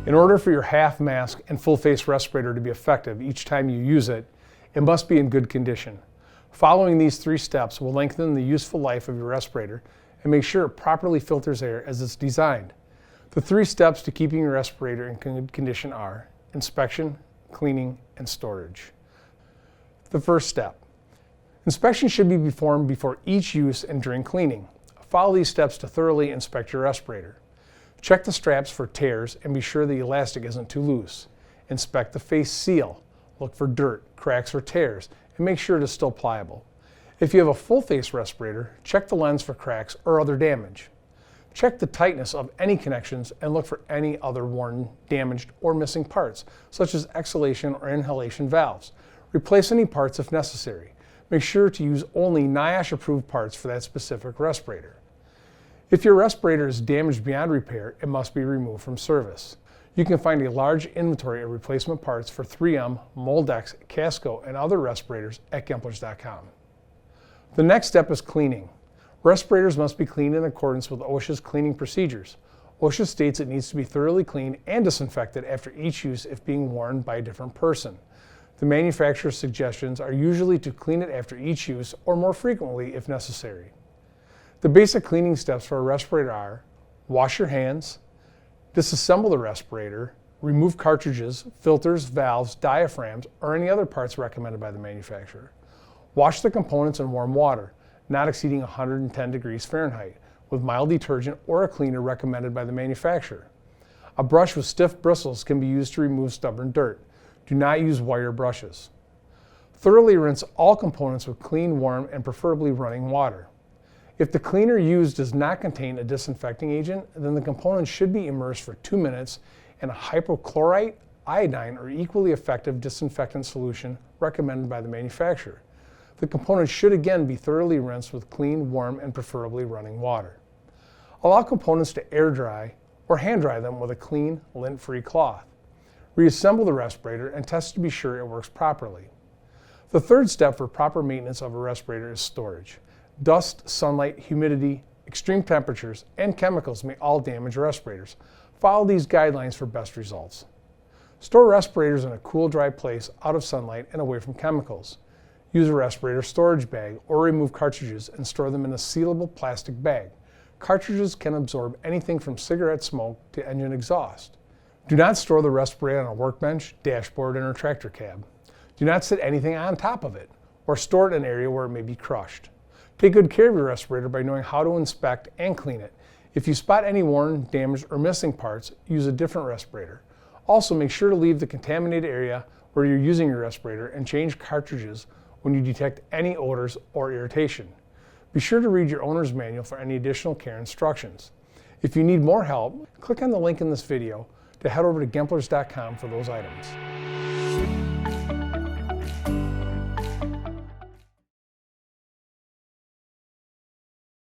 In order for your half mask and full face respirator to be effective each time you use it, it must be in good condition. Following these 3 steps will lengthen the useful life of your respirator and make sure it properly filters air as it's designed. The 3 steps to keeping your respirator in good condition are inspection, cleaning, and storage. The first step. Inspection should be performed before each use and during cleaning. Follow these steps to thoroughly inspect your respirator. Check the straps for tears and be sure the elastic isn't too loose. Inspect the face seal. Look for dirt, cracks, or tears, and make sure it is still pliable. If you have a full face respirator, check the lens for cracks or other damage. Check the tightness of any connections and look for any other worn, damaged, or missing parts, such as exhalation or inhalation valves. Replace any parts if necessary. Make sure to use only NIOSH-approved parts for that specific respirator. If your respirator is damaged beyond repair, it must be removed from service. You can find a large inventory of replacement parts for 3M, Moldex, Casco, and other respirators at Gemplers.com. The next step is cleaning. Respirators must be cleaned in accordance with OSHA's cleaning procedures. OSHA states it needs to be thoroughly cleaned and disinfected after each use if being worn by a different person. The manufacturer's suggestions are usually to clean it after each use or more frequently if necessary. The basic cleaning steps for a respirator are: wash your hands, disassemble the respirator, remove cartridges, filters, valves, diaphragms, or any other parts recommended by the manufacturer. Wash the components in warm water, not exceeding 110 degrees Fahrenheit, with mild detergent or a cleaner recommended by the manufacturer. A brush with stiff bristles can be used to remove stubborn dirt. Do not use wire brushes. Thoroughly rinse all components with clean, warm, and preferably running water. If the cleaner used does not contain a disinfecting agent, then the components should be immersed for 2 minutes in a hypochlorite, iodine, or equally effective disinfectant solution recommended by the manufacturer. The components should again be thoroughly rinsed with clean, warm, and preferably running water. Allow components to air dry or hand dry them with a clean, lint-free cloth. Reassemble the respirator and test to be sure it works properly. The third step for proper maintenance of a respirator is storage. Dust, sunlight, humidity, extreme temperatures, and chemicals may all damage respirators. Follow these guidelines for best results. Store respirators in a cool, dry place out of sunlight and away from chemicals. Use a respirator storage bag or remove cartridges and store them in a sealable plastic bag. Cartridges can absorb anything from cigarette smoke to engine exhaust. Do not store the respirator on a workbench, dashboard, or tractor cab. Do not sit anything on top of it or store it in an area where it may be crushed. Take good care of your respirator by knowing how to inspect and clean it. If you spot any worn, damaged, or missing parts, use a different respirator. Also, make sure to leave the contaminated area where you're using your respirator and change cartridges when you detect any odors or irritation. Be sure to read your owner's manual for any additional care instructions. If you need more help, click on the link in this video to head over to Gemplers.com for those items.